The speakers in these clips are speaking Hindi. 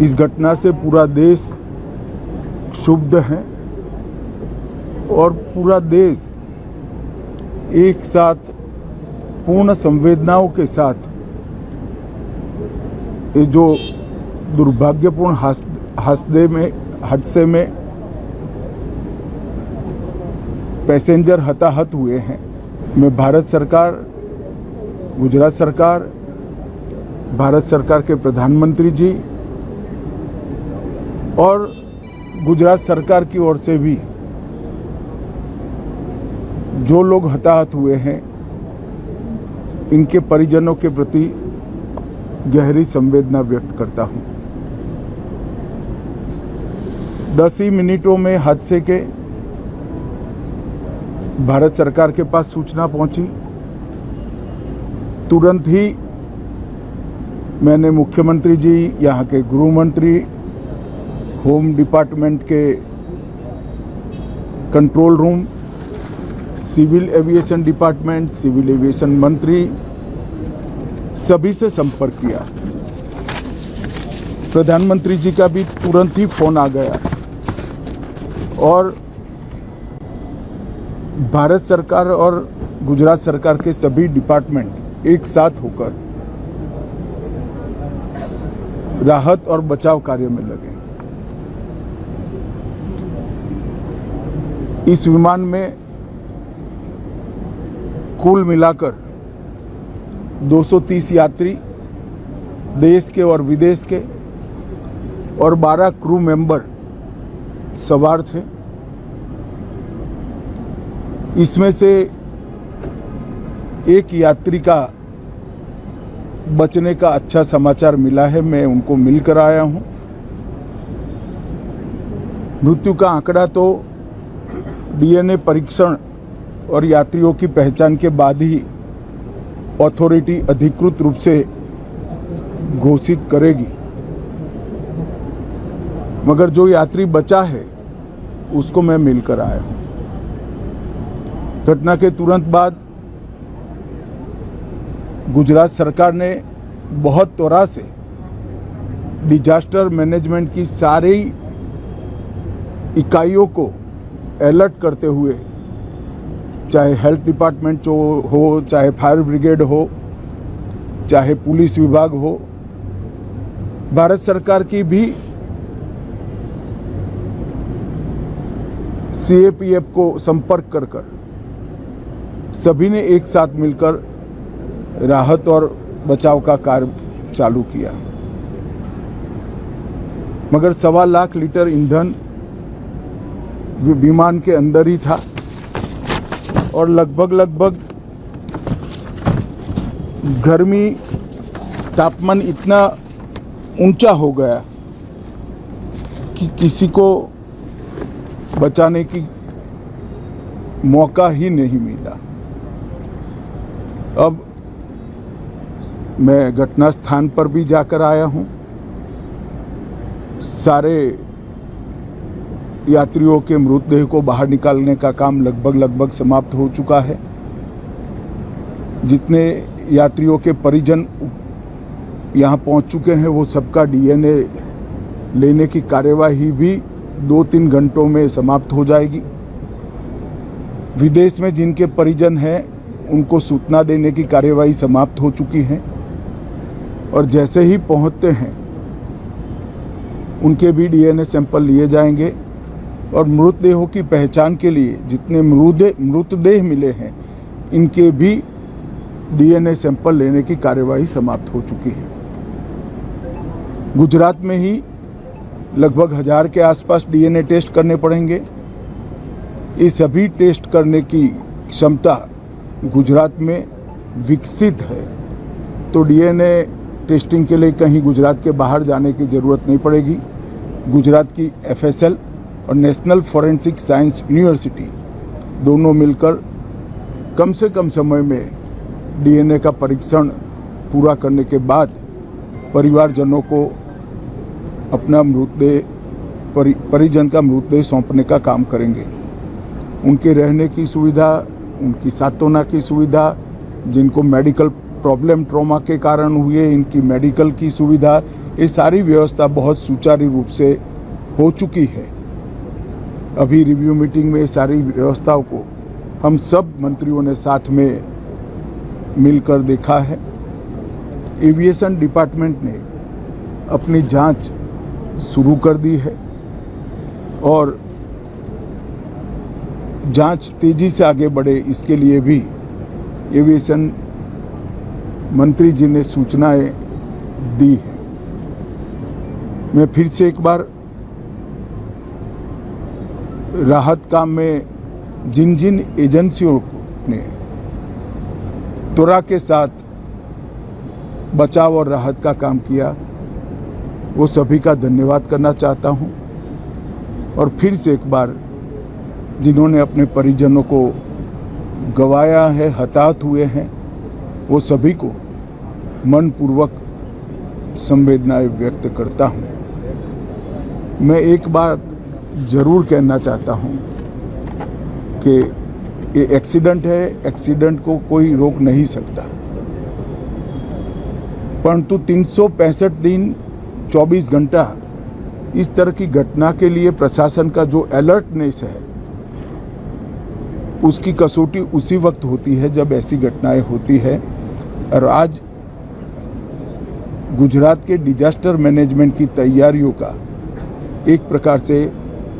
इस घटना से पूरा देश क्षुब्ध है और पूरा देश एक साथ पूर्ण संवेदनाओं के साथ ये जो दुर्भाग्यपूर्ण हादसे में पैसेंजर हताहत हुए हैं, मैं भारत सरकार, गुजरात सरकार, भारत सरकार के प्रधानमंत्री जी और गुजरात सरकार की ओर से भी जो लोग हताहत हुए हैं इनके परिजनों के प्रति गहरी संवेदना व्यक्त करता हूं। 10 ही मिनटों में हादसे के भारत सरकार के पास सूचना पहुंची। तुरंत ही मैंने मुख्यमंत्री जी, यहाँ के गृह मंत्री, होम डिपार्टमेंट के control room, civil aviation department, civil aviation मंत्री, सभी से संपर्क किया। प्रधानमंत्री जी का भी तुरंत ही फोन आ गया और भारत सरकार और गुजरात सरकार के सभी डिपार्टमेंट एक साथ होकर राहत और बचाव कार्य में लगे। इस विमान में कुल मिलाकर 230 यात्री देश के और विदेश के और 12 क्रू मेंबर सवार थे। इसमें से एक यात्री का बचने का अच्छा समाचार मिला है, मैं उनको मिलकर आया हूं। मृत्यु का आंकड़ा तो डीएनए परीक्षण और यात्रियों की पहचान के बाद ही अथॉरिटी अधिकृत रूप से घोषित करेगी, मगर जो यात्री बचा है उसको मैं मिलकर आया हूं। घटना के तुरंत बाद गुजरात सरकार ने बहुत त्वरा से डिजास्टर मैनेजमेंट की सारी इकाइयों को अलर्ट करते हुए, चाहे हेल्थ डिपार्टमेंट जो हो, चाहे फायर ब्रिगेड हो, चाहे पुलिस विभाग हो, भारत सरकार की भी सीएपीएफ को संपर्क कर सभी ने एक साथ मिलकर राहत और बचाव का कार्य चालू किया। मगर 1.25 लाख लीटर ईंधन विमान के अंदर ही था और लगभग गर्मी, तापमान इतना ऊंचा हो गया कि किसी को बचाने की मौका ही नहीं मिला। अब मैं घटना स्थान पर भी जाकर आया हूं। सारे यात्रियों के मृतदेह को बाहर निकालने का काम लगभग समाप्त हो चुका है। जितने यात्रियों के परिजन यहां पहुंच चुके हैं वो सबका डीएनए लेने की कार्यवाही भी 2-3 घंटों में समाप्त हो जाएगी। विदेश में जिनके परिजन हैं उनको सूचना देने की कार्यवाही समाप्त हो चुकी है और जैसे ही पहुंचते हैं उनके भी डीएनए सैंपल लिए जाएंगे और मृतदेहों की पहचान के लिए जितने मृतदेह मिले हैं इनके भी डीएनए सैंपल लेने की कार्यवाही समाप्त हो चुकी है। गुजरात में ही लगभग 1000 के आसपास डीएनए टेस्ट करने पड़ेंगे। ये सभी टेस्ट करने की क्षमता गुजरात में विकसित है, तो डीएनए टेस्टिंग के लिए कहीं गुजरात के बाहर जाने की ज़रूरत नहीं पड़ेगी। गुजरात की एफएसएल और नेशनल फॉरेंसिक साइंस यूनिवर्सिटी दोनों मिलकर कम से कम समय में डीएनए का परीक्षण पूरा करने के बाद परिवारजनों को अपना परिजन का मृतदेह सौंपने का काम करेंगे। उनके रहने की सुविधा, उनकी सांत्वना की सुविधा, जिनको मेडिकल प्रॉब्लम ट्रॉमा के कारण हुए इनकी मेडिकल की सुविधा, ये सारी व्यवस्था बहुत सुचारू रूप से हो चुकी है। अभी रिव्यू मीटिंग में सारी व्यवस्थाओं को हम सब मंत्रियों ने साथ में मिलकर देखा है। एविएशन डिपार्टमेंट ने अपनी जांच शुरू कर दी है और जांच तेजी से आगे बढ़े इसके लिए भी एविएशन मंत्री जी ने सूचनाएं दी है। मैं फिर से एक बार राहत काम में जिन जिन एजेंसियों ने त्वरा के साथ बचाव और राहत का काम किया वो सभी का धन्यवाद करना चाहता हूं और फिर से एक बार जिन्होंने अपने परिजनों को गंवाया है, हताहत हुए हैं, वो सभी को मनपूर्वक संवेदनाएं व्यक्त करता हूं। मैं एक बात जरूर कहना चाहता हूं कि ये एक्सीडेंट है, एक्सीडेंट को कोई रोक नहीं सकता, परंतु 365 दिन 24 घंटा इस तरह की घटना के लिए प्रशासन का जो अलर्टनेस है उसकी कसौटी उसी वक्त होती है जब ऐसी घटनाएं होती है। और आज गुजरात के डिजास्टर मैनेजमेंट की तैयारियों का एक प्रकार से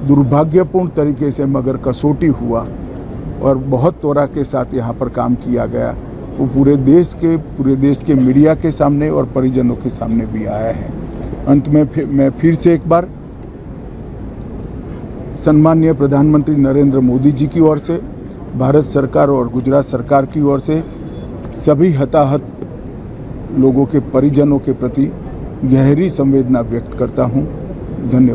दुर्भाग्यपूर्ण तरीके से मगर कसौटी हुआ और बहुत त्वरा के साथ यहाँ पर काम किया गया, वो पूरे देश के मीडिया के सामने और परिजनों के सामने भी आया है। अंत में मैं फिर से एक बार सम्माननीय प्रधानमंत्री नरेंद्र मोदी जी की ओर से, भारत सरकार और गुजरात सरकार की ओर से सभी हताहत लोगों के परिजनों के प्रति गहरी संवेदना व्यक्त करता हूं। धन्यवाद।